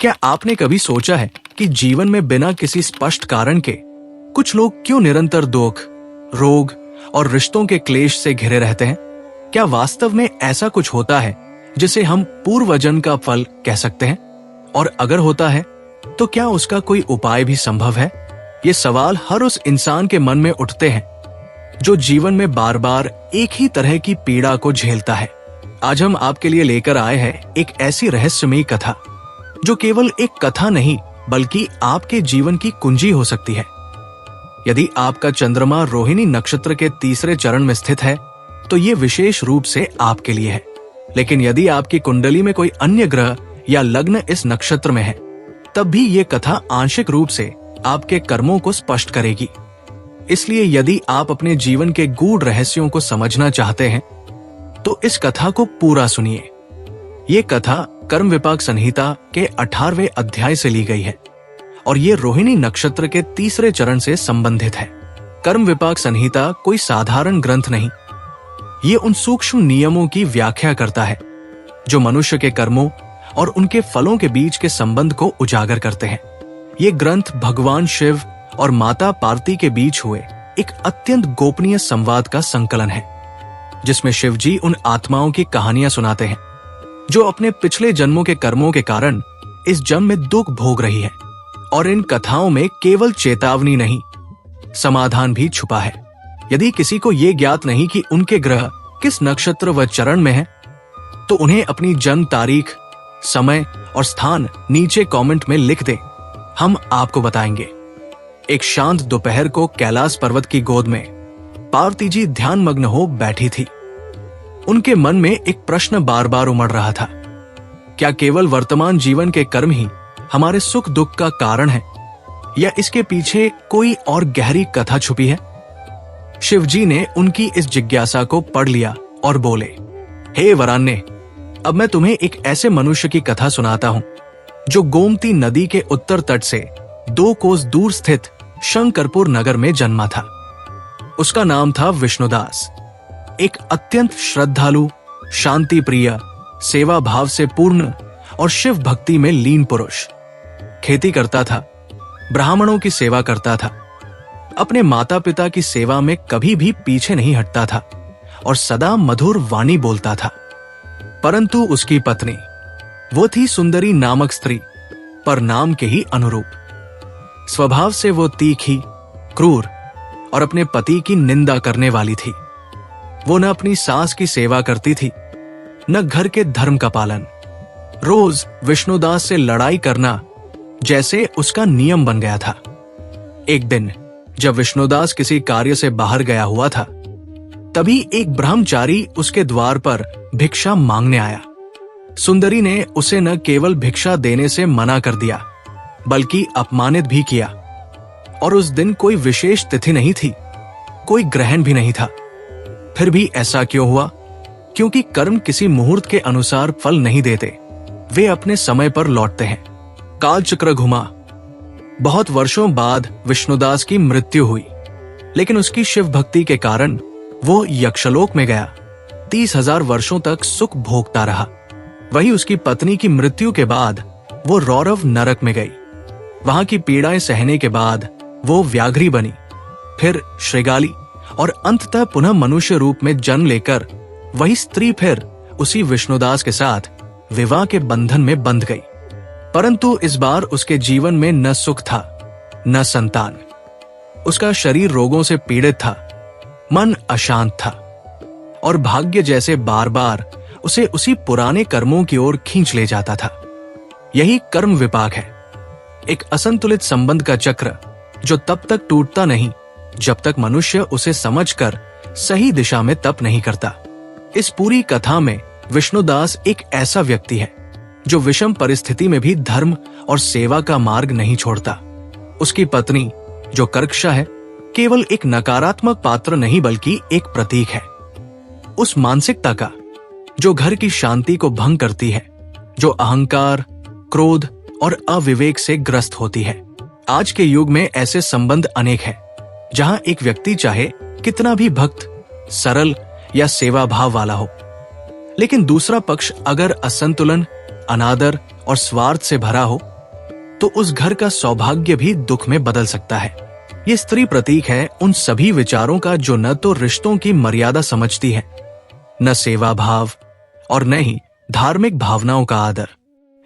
क्या आपने कभी सोचा है कि जीवन में बिना किसी स्पष्ट कारण के कुछ लोग क्यों निरंतर दुख, रोग और रिश्तों के क्लेश से घिरे रहते हैं? क्या वास्तव में ऐसा कुछ होता है जिसे हम पूर्वजन्म का फल कह सकते हैं? और अगर होता है तो क्या उसका कोई उपाय भी संभव है? ये सवाल हर उस इंसान के मन में उठते हैं जो जीवन में बार बार एक ही तरह की पीड़ा को झेलता है। आज हम आपके लिए लेकर आए हैं एक ऐसी रहस्यमयी कथा जो केवल एक कथा नहीं बल्कि आपके जीवन की कुंजी हो सकती है। यदि आपका चंद्रमा रोहिणी नक्षत्र के तीसरे चरण में स्थित है तो ये विशेष रूप से आपके लिए है। लेकिन यदि आपकी कुंडली में कोई अन्य ग्रह या लग्न इस नक्षत्र में है तब भी ये कथा आंशिक रूप से आपके कर्मों को स्पष्ट करेगी। इसलिए यदि आप अपने जीवन के गूढ़ रहस्यों को समझना चाहते हैं तो इस कथा को पूरा सुनिए। ये कथा कर्म विपाक संहिता के 18वें अध्याय से ली गई है और ये रोहिणी नक्षत्र के तीसरे चरण से संबंधित है। कर्म विपाक संहिता कोई साधारण ग्रंथ नहीं, ये उन सूक्ष्म नियमों की व्याख्या करता है जो मनुष्य के कर्मों और उनके फलों के बीच के संबंध को उजागर करते हैं। ये ग्रंथ भगवान शिव और माता पार्वती के बीच हुए एक अत्यंत गोपनीय संवाद का संकलन है, जिसमें शिव जी उन आत्माओं की कहानियां सुनाते हैं जो अपने पिछले जन्मों के कर्मों के कारण इस जन्म में दुख भोग रही है। और इन कथाओं में केवल चेतावनी नहीं, समाधान भी छुपा है। यदि किसी को यह ज्ञात नहीं कि उनके ग्रह किस नक्षत्र व चरण में है तो उन्हें अपनी जन्म तारीख, समय और स्थान नीचे कमेंट में लिख दें, हम आपको बताएंगे। एक शांत दोपहर को कैलाश पर्वत की गोद में पार्वती जी ध्यान मग्न हो बैठी थी। उनके मन में एक प्रश्न बार बार उमड़ रहा था, क्या केवल वर्तमान जीवन के कर्म ही हमारे सुख दुख का कारण है या इसके पीछे कोई और गहरी कथा छुपी है? शिव जी ने उनकी इस जिज्ञासा को पढ़ लिया और बोले, हे वरान्य, अब मैं तुम्हें एक ऐसे मनुष्य की कथा सुनाता हूं जो गोमती नदी के उत्तर तट से 2 कोस दूर स्थित शंकरपुर नगर में जन्मा था। उसका नाम था विष्णुदास, एक अत्यंत श्रद्धालु, शांति प्रिय, सेवा भाव से पूर्ण और शिव भक्ति में लीन पुरुष। खेती करता था, ब्राह्मणों की सेवा करता था, अपने माता पिता की सेवा में कभी भी पीछे नहीं हटता था और सदा मधुर वाणी बोलता था। परंतु उसकी पत्नी, वो थी सुंदरी नामक स्त्री, पर नाम के ही अनुरूप। स्वभाव से वो तीखी, क्रूर और अपने पति की निंदा करने वाली थी। वो न अपनी सास की सेवा करती थी, न घर के धर्म का पालन। रोज विष्णुदास से लड़ाई करना जैसे उसका नियम बन गया था। एक दिन जब विष्णुदास किसी कार्य से बाहर गया हुआ था, तभी एक ब्रह्मचारी उसके द्वार पर भिक्षा मांगने आया। सुंदरी ने उसे न केवल भिक्षा देने से मना कर दिया बल्कि अपमानित भी किया। और उस दिन कोई विशेष तिथि नहीं थी, कोई ग्रहण भी नहीं था। फिर भी ऐसा क्यों हुआ? क्योंकि कर्म किसी मुहूर्त के अनुसार फल नहीं देते, वे अपने समय पर लौटते हैं। काल चक्र घुमा। बहुत वर्षों बाद विष्णुदास की मृत्यु हुई, लेकिन उसकी शिव भक्ति के कारण वो यक्षलोक में गया। 30,000 वर्षों तक सुख भोगता रहा। वही उसकी पत्नी की मृत्यु के बाद वो रौरव नरक में गई। वहां की पीड़ाएं सहने के बाद वो व्याघ्री बनी, फिर श्रृगाली और अंततः पुनः मनुष्य रूप में जन्म लेकर वही स्त्री फिर उसी विष्णुदास के साथ विवाह के बंधन में बंध गई। परंतु इस बार उसके जीवन में न सुख था न संतान। उसका शरीर रोगों से पीड़ित था, मन अशांत था और भाग्य जैसे बार बार उसे उसी पुराने कर्मों की ओर खींच ले जाता था। यही कर्म विपाक है, एक असंतुलित संबंध का चक्र जो तब तक टूटता नहीं जब तक मनुष्य उसे समझकर सही दिशा में तप नहीं करता। इस पूरी कथा में विष्णुदास एक ऐसा व्यक्ति है जो विषम परिस्थिति में भी धर्म और सेवा का मार्ग नहीं छोड़ता। उसकी पत्नी जो कर्कशा है, केवल एक नकारात्मक पात्र नहीं बल्कि एक प्रतीक है उस मानसिकता का जो घर की शांति को भंग करती है, जो अहंकार, क्रोध और अविवेक से ग्रस्त होती है। आज के युग में ऐसे संबंध अनेक हैं, जहां एक व्यक्ति चाहे कितना भी भक्त, सरल या सेवा भाव वाला हो, लेकिन दूसरा पक्ष अगर असंतुलन, अनादर और स्वार्थ से भरा हो तो उस घर का सौभाग्य भी दुख में बदल सकता है। ये स्त्री प्रतीक है उन सभी विचारों का जो न तो रिश्तों की मर्यादा समझती है, न सेवा भाव और न ही धार्मिक भावनाओं का आदर।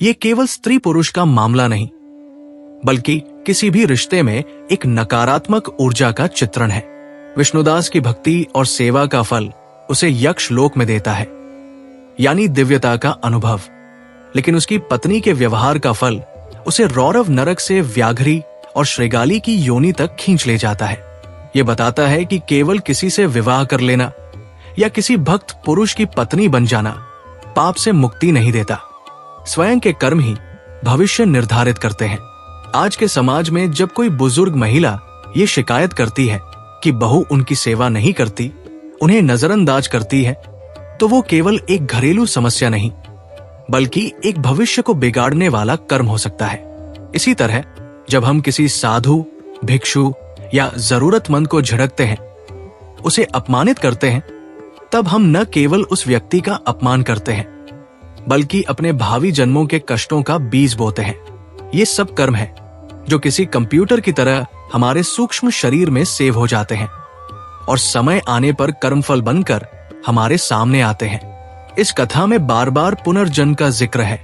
ये केवल स्त्री पुरुष का मामला नहीं, बल्कि किसी भी रिश्ते में एक नकारात्मक ऊर्जा का चित्रण है। विष्णुदास की भक्ति और सेवा का फल उसे यक्ष लोक में देता है, यानी दिव्यता का अनुभव, लेकिन उसकी पत्नी के व्यवहार का फल उसे रौरव नरक से व्याघ्री और श्रृगाली की योनि तक खींच ले जाता है। यह बताता है कि केवल किसी से विवाह कर लेना या किसी भक्त पुरुष की पत्नी बन जाना पाप से मुक्ति नहीं देता। स्वयं के कर्म ही भविष्य निर्धारित करते हैं। आज के समाज में जब कोई बुजुर्ग महिला ये शिकायत करती है कि बहू उनकी सेवा नहीं करती, उन्हें नजरअंदाज करती है, तो वो केवल एक घरेलू समस्या नहीं, बल्कि एक भविष्य को बिगाड़ने वाला कर्म हो सकता है। इसी तरह जब हम किसी साधु, भिक्षु या जरूरतमंद को झिड़कते हैं, उसे अपमानित करते हैं, तब हम न केवल उस व्यक्ति का अपमान करते हैं, बल्कि अपने भावी जन्मों के कष्टों का बीज बोते हैं। ये सब कर्म है जो किसी कंप्यूटर की तरह हमारे सूक्ष्म शरीर में सेव हो जाते हैं और समय आने पर कर्मफल बनकर हमारे सामने आते हैं। इस कथा में बार बार पुनर्जन्म का जिक्र है,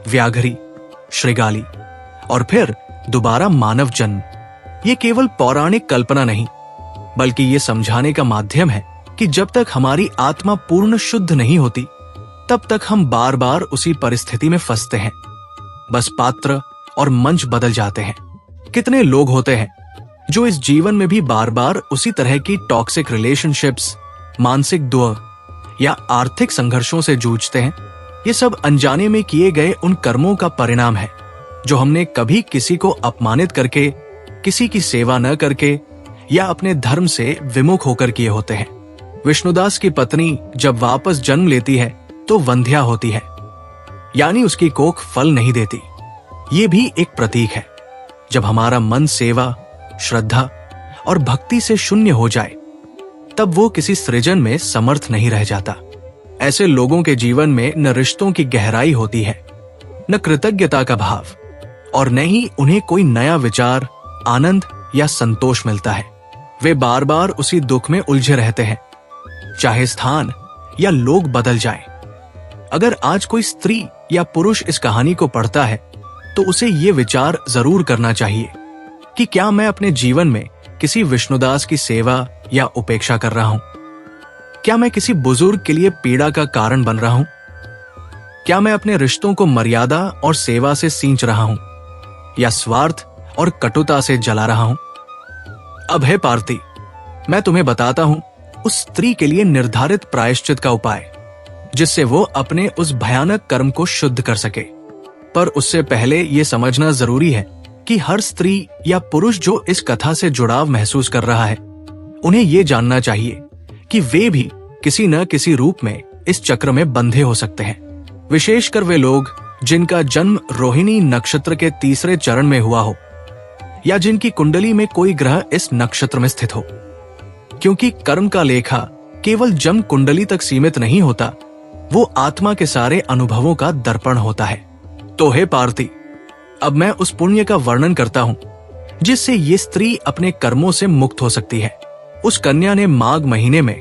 व्याघ्री, श्रृगाली और फिर दोबारा मानव जन्म। ये केवल पौराणिक कल्पना नहीं, बल्कि ये समझाने का माध्यम है कि जब तक हमारी आत्मा पूर्ण शुद्ध नहीं होती, तब तक हम बार बार उसी परिस्थिति में फंसते हैं। बस पात्र और मंच बदल जाते हैं। कितने लोग होते हैं जो इस जीवन में भी बार बार उसी तरह की टॉक्सिक रिलेशनशिप्स, मानसिक दुख या आर्थिक संघर्षों से जूझते हैं। ये सब अनजाने में किए गए उन कर्मों का परिणाम है जो हमने कभी किसी को अपमानित करके, किसी की सेवा न करके या अपने धर्म से विमुख होकर किए होते हैं। विष्णुदास की पत्नी जब वापस जन्म लेती है तो वंध्या होती है, यानी उसकी कोख फल नहीं देती। ये भी एक प्रतीक है। जब हमारा मन सेवा, श्रद्धा और भक्ति से शून्य हो जाए, तब वो किसी सृजन में समर्थ नहीं रह जाता। ऐसे लोगों के जीवन में न रिश्तों की गहराई होती है, न कृतज्ञता का भाव, और न ही उन्हें कोई नया विचार, आनंद या संतोष मिलता है। वे बार बार उसी दुख में उलझे रहते हैं, चाहे स्थान या लोग बदल जाएं। अगर आज कोई स्त्री या पुरुष इस कहानी को पढ़ता है, तो उसे ये विचार जरूर करना चाहिए कि क्या मैं अपने जीवन में किसी विष्णुदास की सेवा या उपेक्षा कर रहा हूं? क्या मैं किसी बुजुर्ग के लिए पीड़ा का कारण बन रहा हूं? क्या मैं अपने रिश्तों को मर्यादा और सेवा से सींच रहा हूं, या स्वार्थ और कटुता से जला रहा हूं? अब है पार्ती, मैं तुम्हें बताता हूं उस स्त्री के लिए निर्धारित प्रायश्चित का उपाय, जिससे वो अपने उस भयानक कर्म को शुद्ध कर सके। पर उससे पहले यह समझना जरूरी है कि हर स्त्री या पुरुष जो इस कथा से जुड़ाव महसूस कर रहा है, उन्हें यह जानना चाहिए कि वे भी किसी न किसी रूप में इस चक्र में बंधे हो सकते हैं। विशेषकर वे लोग जिनका जन्म रोहिणी नक्षत्र के तीसरे चरण में हुआ हो, या जिनकी कुंडली में कोई ग्रह इस नक्षत्र में स्थित हो, क्योंकि कर्म का लेखा केवल जन्म कुंडली तक सीमित नहीं होता, वो आत्मा के सारे अनुभवों का दर्पण होता है। तो हे पार्ती, अब मैं उस पुण्य का वर्णन करता हूं जिससे ये स्त्री अपने कर्मों से मुक्त हो सकती है। उस कन्या ने माघ महीने में,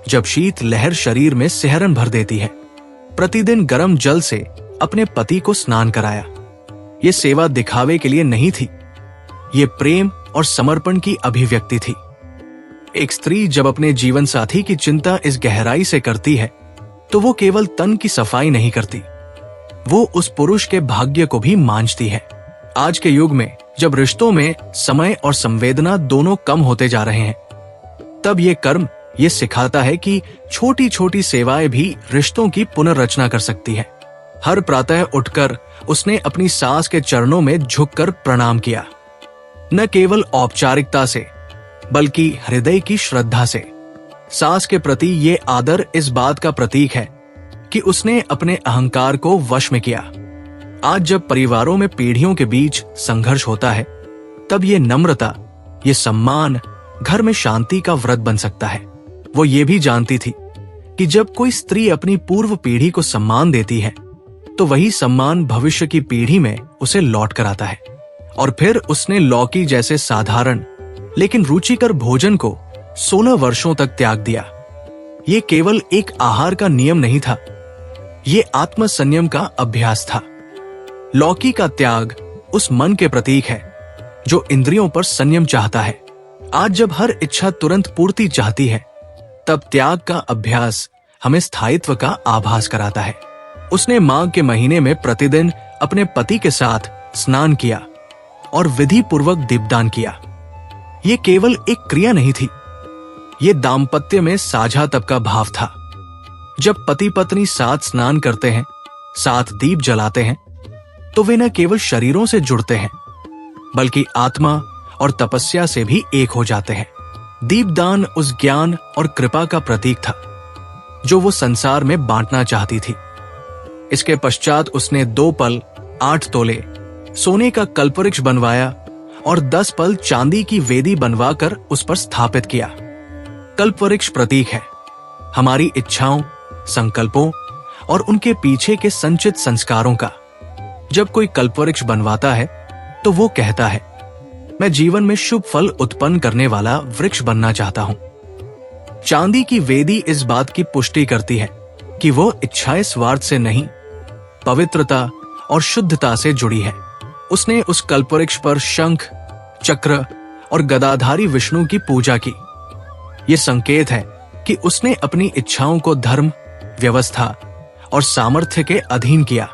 जब शीत लहर शरीर में सिहरन भर देती है, प्रतिदिन गर्म जल से अपने पति को स्नान कराया। ये सेवा दिखावे के लिए नहीं थी, ये प्रेम और समर्पण की अभिव्यक्ति थी। एक स्त्री जब अपने जीवन साथी की चिंता इस गहराई से करती है, तो वो केवल तन की सफाई नहीं करती, वो उस पुरुष के भाग्य को भी मांझती है। आज के युग में जब रिश्तों में समय और संवेदना दोनों कम होते जा रहे हैं, तब ये कर्म ये सिखाता है कि छोटी छोटी सेवाएं भी रिश्तों की पुनर्रचना कर सकती है। हर प्रातः उठकर उसने अपनी सास के चरणों में झुककर प्रणाम किया, न केवल औपचारिकता से, बल्कि हृदय की श्रद्धा से। सास के प्रति ये आदर इस बात का प्रतीक है कि उसने अपने अहंकार को वश में किया। आज जब परिवारों में पीढ़ियों के बीच संघर्ष होता है, तब ये नम्रता, ये सम्मान घर में शांति का व्रत बन सकता है। वो ये भी जानती थी कि जब कोई स्त्री अपनी पूर्व पीढ़ी को सम्मान देती है, तो वही सम्मान भविष्य की पीढ़ी में उसे लौट कर आता है। और फिर उसने लौकी जैसे साधारण लेकिन रुचिकर भोजन को 16 वर्षों तक त्याग दिया। ये केवल एक आहार का नियम नहीं था, ये आत्म संयम का अभ्यास था। लौकी का त्याग उस मन के प्रतीक है जो इंद्रियों पर संयम चाहता है। आज जब हर इच्छा तुरंत पूर्ति चाहती है, तब त्याग का अभ्यास हमें स्थायित्व का आभास कराता है। उसने माघ के महीने में प्रतिदिन अपने पति के साथ स्नान किया और विधि पूर्वक दीपदान किया। ये केवल एक क्रिया नहीं थी, ये दाम्पत्य में साझा तप का भाव था। जब पति पत्नी साथ स्नान करते हैं, साथ दीप जलाते हैं, तो वे न केवल शरीरों से जुड़ते हैं बल्कि आत्मा और तपस्या से भी एक हो जाते हैं। दीपदान उस ज्ञान और कृपा का प्रतीक था जो वो संसार में बांटना चाहती थी। इसके पश्चात उसने 2 पल 8 तोले सोने का कल्पवृक्ष बनवाया और 10 पल चांदी की वेदी बनवाकर उस पर स्थापित किया। कल्पवृक्ष प्रतीक है हमारी इच्छाओं, संकल्पों और उनके पीछे के संचित संस्कारों का। जब कोई कल्पवृक्ष बनवाता है तो वो कहता है, मैं जीवन में शुभ फल उत्पन्न करने वाला वृक्ष बनना चाहता हूं। चांदी की वेदी इस बात की पुष्टि करती है कि वो इच्छाएं स्वार्थ से नहीं, पवित्रता और शुद्धता से जुड़ी है। उसने उस कल्पवृक्ष पर शंख, चक्र और गदाधारी विष्णु की पूजा की। ये संकेत है कि उसने अपनी इच्छाओं को धर्म, व्यवस्था और सामर्थ्य के अधीन किया।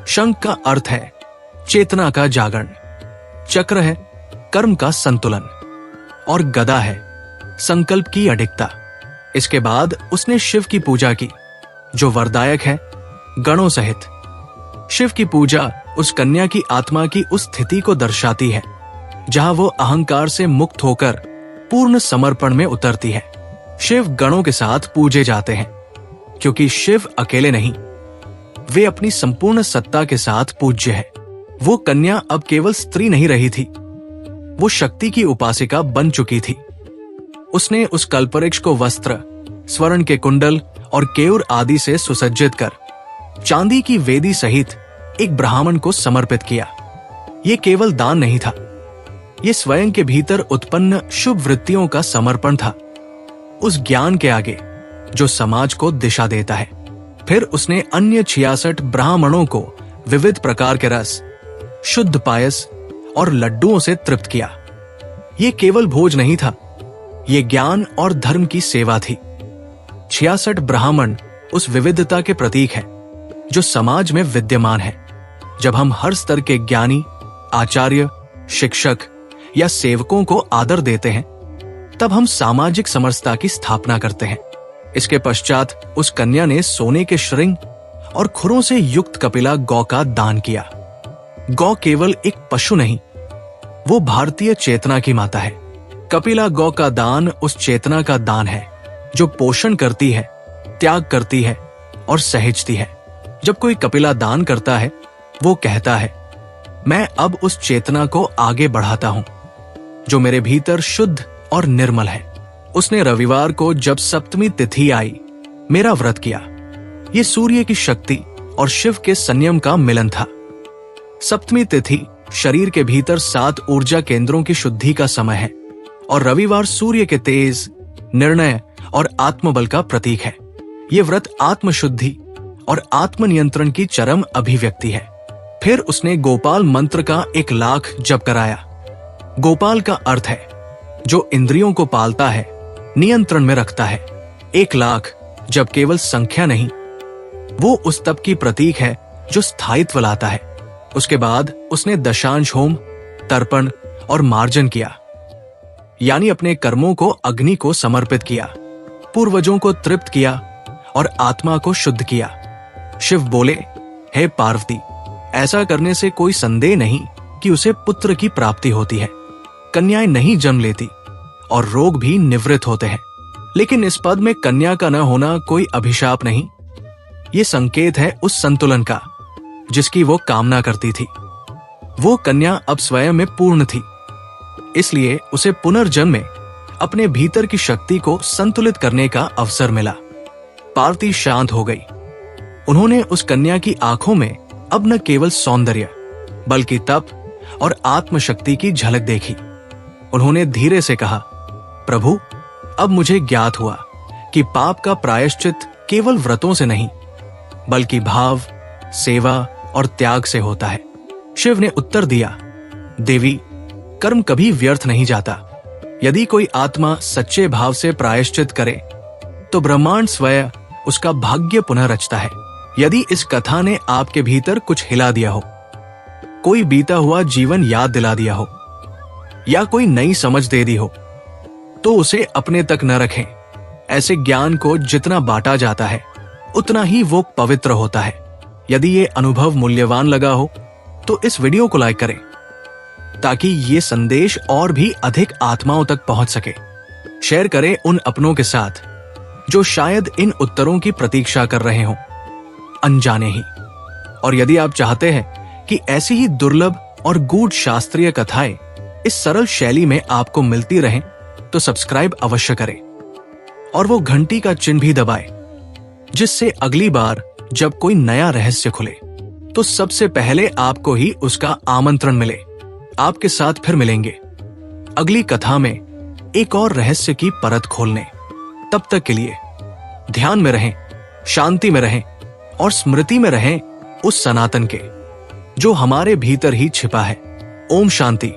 शंख का अर्थ है चेतना का जागरण, चक्र है कर्म का संतुलन और गदा है संकल्प की अडिगता। इसके बाद उसने शिव की पूजा की जो वरदायक है गणों सहित। शिव की पूजा उस कन्या की आत्मा की उस स्थिति को दर्शाती है जहां वो अहंकार से मुक्त होकर पूर्ण समर्पण में उतरती है। शिव गणों के साथ पूजे जाते हैं क्योंकि शिव अकेले नहीं, वे अपनी संपूर्ण सत्ता के साथ पूज्य है। वो कन्या अब केवल स्त्री नहीं रही थी, वो शक्ति की उपासिका बन चुकी थी। उसने उस कल्पवृक्ष को वस्त्र, स्वर्ण के कुंडल और केयूर आदि से सुसज्जित कर चांदी की वेदी सहित एक ब्राह्मण को समर्पित किया। ये केवल दान नहीं था, ये स्वयं के भीतर उत्पन्न शुभ वृत्तियों का समर्पण था, उस ज्ञान के आगे जो समाज को दिशा देता है। फिर उसने अन्य 66 ब्राह्मणों को विविध प्रकार के रस, शुद्ध पायस और लड्डुओं से तृप्त किया। ये केवल भोज नहीं था, ये ज्ञान और धर्म की सेवा थी। 66 ब्राह्मण उस विविधता के प्रतीक हैं जो समाज में विद्यमान है। जब हम हर स्तर के ज्ञानी, आचार्य, शिक्षक या सेवकों को आदर देते हैं, तब हम सामाजिक समरसता की स्थापना करते हैं। इसके पश्चात उस कन्या ने सोने के श्रृंग और खुरों से युक्त कपिला गौ का दान किया। गौ केवल एक पशु नहीं, वो भारतीय चेतना की माता है। कपिला गौ का दान उस चेतना का दान है जो पोषण करती है, त्याग करती है और सहेजती है। जब कोई कपिला दान करता है, वो कहता है, मैं अब उस चेतना को आगे बढ़ाता हूं जो मेरे भीतर शुद्ध और निर्मल है। उसने रविवार को जब सप्तमी तिथि आई, मेरा व्रत किया। ये सूर्य की शक्ति और शिव के संयम का मिलन था। सप्तमी तिथि शरीर के भीतर 7 ऊर्जा केंद्रों की शुद्धि का समय है और रविवार सूर्य के तेज, निर्णय और आत्मबल का प्रतीक है। ये व्रत आत्मशुद्धि और आत्मनियंत्रण की चरम अभिव्यक्ति है। फिर उसने गोपाल मंत्र का 1 लाख जप कराया। गोपाल का अर्थ है जो इंद्रियों को पालता है, नियंत्रण में रखता है। 1 लाख जब केवल संख्या नहीं, वो उस तप की प्रतीक है जो स्थायित्व लाता है। उसके बाद उसने दशांश होम, तर्पण और मार्जन किया, यानी अपने कर्मों को अग्नि को समर्पित किया, पूर्वजों को तृप्त किया और आत्मा को शुद्ध किया। शिव बोले, हे पार्वती, ऐसा करने से कोई संदेह नहीं कि उसे पुत्र की प्राप्ति होती है। कन्याएं नहीं जन्म लेती और रोग भी निवृत्त होते हैं, लेकिन इस पद में कन्या का न होना कोई अभिशाप नहीं, ये संकेत है उस संतुलन का जिसकी वो कामना करती थी। वो कन्या अब स्वयं में पूर्ण थी, इसलिए उसे पुनर्जन्म में अपने भीतर की शक्ति को संतुलित करने का अवसर मिला। पार्वती शांत हो गई। उन्होंने उस कन्या की आंखों में अब न केवल सौंदर्य बल्कि तप और आत्मशक्ति की झलक देखी। उन्होंने धीरे से कहा, प्रभु, अब मुझे ज्ञात हुआ कि पाप का प्रायश्चित केवल व्रतों से नहीं बल्कि भाव, सेवा और त्याग से होता है। शिव ने उत्तर दिया, देवी, कर्म कभी व्यर्थ नहीं जाता। यदि कोई आत्मा सच्चे भाव से प्रायश्चित करे तो ब्रह्मांड स्वयं उसका भाग्य पुनः रचता है। यदि इस कथा ने आपके भीतर कुछ हिला दिया हो, कोई बीता हुआ जीवन याद दिला दिया हो या कोई नई समझ दे दी हो, तो उसे अपने तक न रखें। ऐसे ज्ञान को जितना बांटा जाता है उतना ही वो पवित्र होता है। यदि ये अनुभव मूल्यवान लगा हो तो इस वीडियो को लाइक करें ताकि ये संदेश और भी अधिक आत्माओं तक पहुंच सके। शेयर करें उन अपनों के साथ जो शायद इन उत्तरों की प्रतीक्षा कर रहे हों, अनजाने ही। और यदि आप चाहते हैं कि ऐसी ही दुर्लभ और गूढ़ शास्त्रीय कथाएं इस सरल शैली में आपको मिलती रहें, तो सब्सक्राइब अवश्य करें और वो घंटी का चिन्ह भी दबाएं, जिससे अगली बार जब कोई नया रहस्य खुले तो सबसे पहले आपको ही उसका आमंत्रण मिले। आपके साथ फिर मिलेंगे अगली कथा में एक और रहस्य की परत खोलने। तब तक के लिए ध्यान में रहें, शांति में रहें और स्मृति में रहें उस सनातन के जो हमारे भीतर ही छिपा है। ओम शांति।